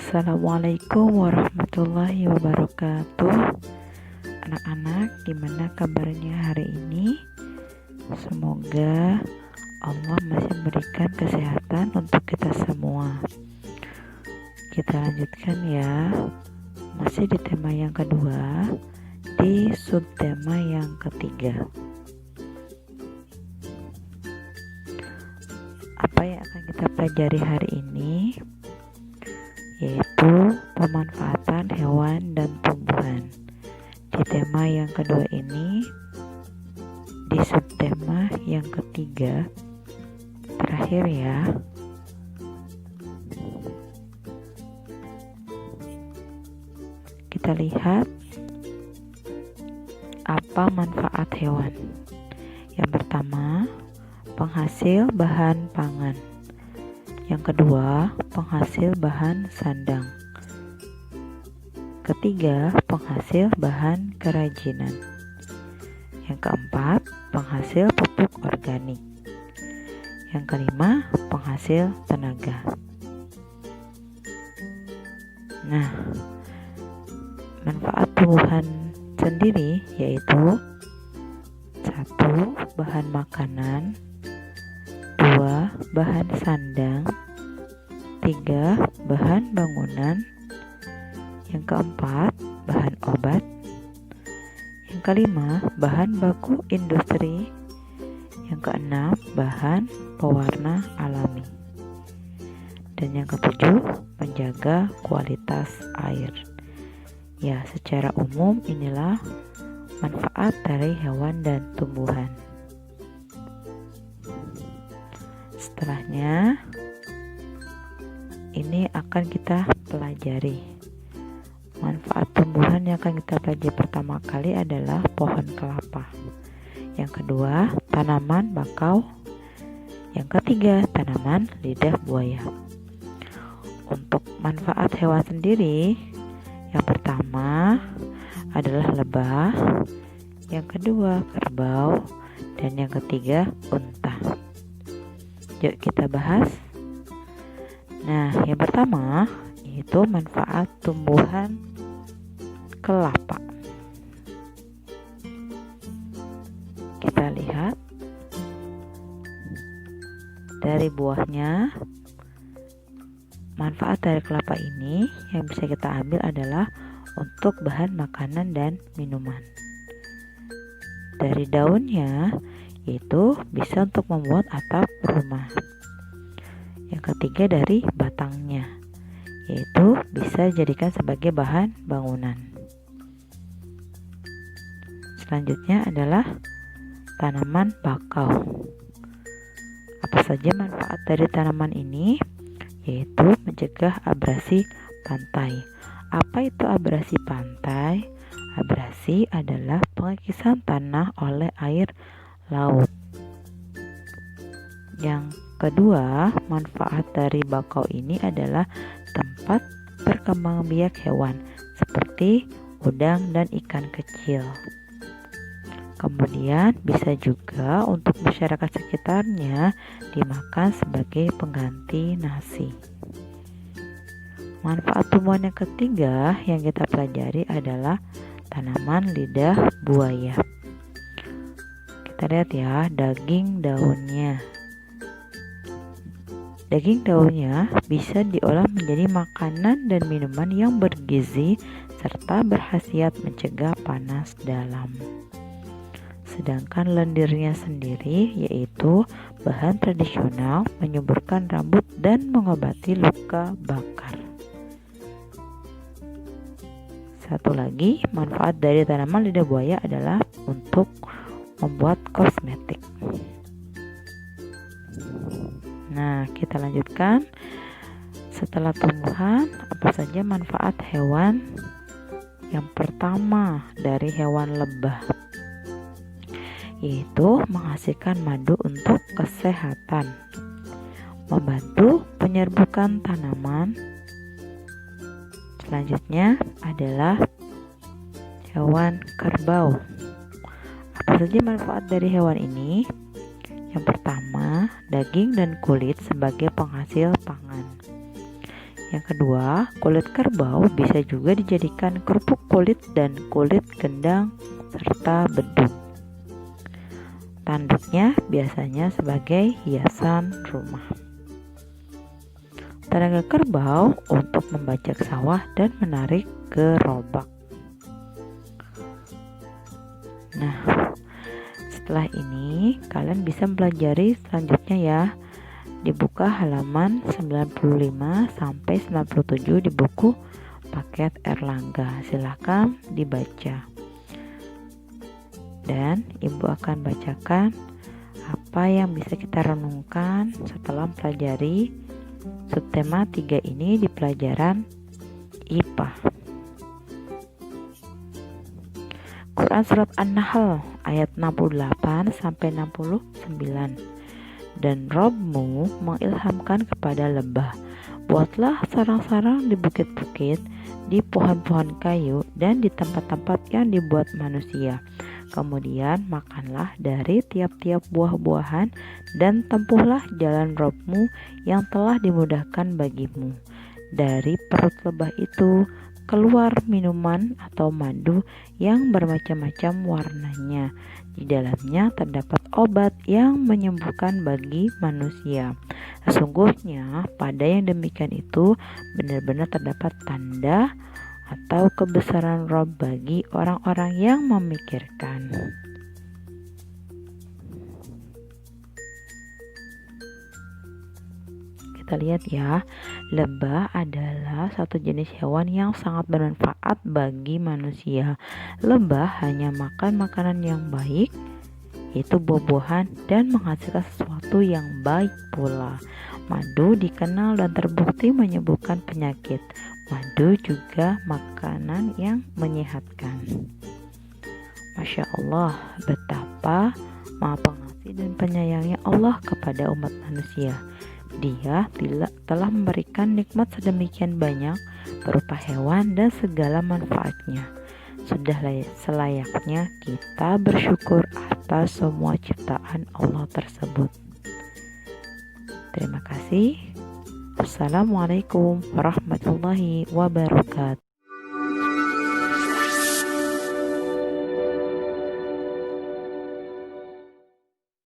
Assalamualaikum warahmatullahi wabarakatuh. Anak-anak, gimana kabarnya hari ini? Semoga Allah masih memberikan kesehatan untuk kita semua. Kita lanjutkan ya. Masih di tema yang kedua, di subtema yang ketiga. Apa yang akan kita pelajari hari ini? Yaitu pemanfaatan hewan dan tumbuhan. Di tema yang kedua ini, di subtema yang ketiga, terakhir ya. Kita lihat apa manfaat hewan. Yang pertama, penghasil bahan pangan. Yang kedua, penghasil bahan sandang. Ketiga, penghasil bahan kerajinan. Yang keempat, penghasil pupuk organik. Yang kelima, penghasil tenaga. Nah, manfaat tumbuhan sendiri yaitu 1. Bahan makanan. 2. Bahan sandang. 3. Bahan bangunan. Yang keempat, bahan obat. Yang kelima, bahan baku industri. Yang keenam, bahan pewarna alami. Dan yang ketujuh, menjaga kualitas air. Ya, secara umum inilah manfaat dari hewan dan tumbuhan. Setelahnya, ini akan kita pelajari. Manfaat tumbuhan yang akan kita pelajari pertama kali adalah pohon kelapa. Yang kedua, tanaman bakau. Yang ketiga, tanaman lidah buaya. Untuk manfaat hewan sendiri, yang pertama adalah lebah, yang kedua kerbau, dan yang ketiga unta. Yuk kita bahas. Nah, yang pertama yaitu manfaat tumbuhan kelapa. Kita lihat dari buahnya. Manfaat dari kelapa ini yang bisa kita ambil adalah untuk bahan makanan dan minuman. Dari daunnya yaitu bisa untuk membuat atap rumah. Yang ketiga dari batangnya, yaitu bisa dijadikan sebagai bahan bangunan. Selanjutnya adalah tanaman bakau. Apa saja manfaat dari tanaman ini? Yaitu mencegah abrasi pantai. Apa itu abrasi pantai? Abrasi adalah pengekisan tanah oleh air laut. Yang kedua, manfaat dari bakau ini adalah tempat berkembangbiak hewan seperti udang dan ikan kecil. Kemudian bisa juga untuk masyarakat sekitarnya dimakan sebagai pengganti nasi. Manfaat tumbuhan yang ketiga yang kita pelajari adalah tanaman lidah buaya. Kita lihat ya, daging daunnya. Daging daunnya bisa diolah menjadi makanan dan minuman yang bergizi serta berkhasiat mencegah panas dalam. Sedangkan lendirnya sendiri yaitu bahan tradisional menyuburkan rambut dan mengobati luka bakar. Satu lagi, manfaat dari tanaman lidah buaya adalah untuk membuat kosmetik. Nah, kita lanjutkan. Setelah tumbuhan, apa saja manfaat hewan? Yang pertama dari hewan lebah, yaitu menghasilkan madu untuk kesehatan, membantu penyerbukan tanaman. Selanjutnya adalah hewan kerbau. Apa saja manfaat dari hewan ini? Yang pertama, daging dan kulit sebagai penghasil pangan. Yang kedua, kulit kerbau bisa juga dijadikan kerupuk kulit dan kulit gendang serta bedug. Tanduknya biasanya sebagai hiasan rumah. Tenaga kerbau untuk membajak sawah dan menarik gerobak. Nah, setelah ini kalian bisa mempelajari selanjutnya ya. Dibuka halaman 95 sampai 97 di buku Paket Erlangga. Silakan dibaca. Dan Ibu akan bacakan apa yang bisa kita renungkan setelah mempelajari subtema 3 ini di pelajaran IPA. Quran Surat An-Nahl ayat 68 sampai 69. Dan Robmu mengilhamkan kepada lebah, buatlah sarang-sarang di bukit-bukit, di pohon-pohon kayu, dan di tempat-tempat yang dibuat manusia. Kemudian makanlah dari tiap-tiap buah-buahan, dan tempuhlah jalan Robmu yang telah dimudahkan bagimu. Dari perut lebah itu keluar minuman atau madu yang bermacam-macam warnanya. Di dalamnya terdapat obat yang menyembuhkan bagi manusia. Sesungguhnya pada yang demikian itu benar-benar terdapat tanda atau kebesaran Rob bagi orang-orang yang memikirkan. Kita lihat ya, lebah adalah satu jenis hewan yang sangat bermanfaat bagi manusia. Lebah hanya makan makanan yang baik, yaitu buah-buahan, dan menghasilkan sesuatu yang baik pula. Madu dikenal dan terbukti menyembuhkan penyakit. Madu juga makanan yang menyehatkan. Masya Allah, betapa Maha Pengasih dan penyayangnya Allah kepada umat manusia. Dia telah memberikan nikmat sedemikian banyak berupa hewan dan segala manfaatnya. Sudah selayaknya kita bersyukur atas semua ciptaan Allah tersebut. Terima kasih. Assalamualaikum warahmatullahi wabarakatuh.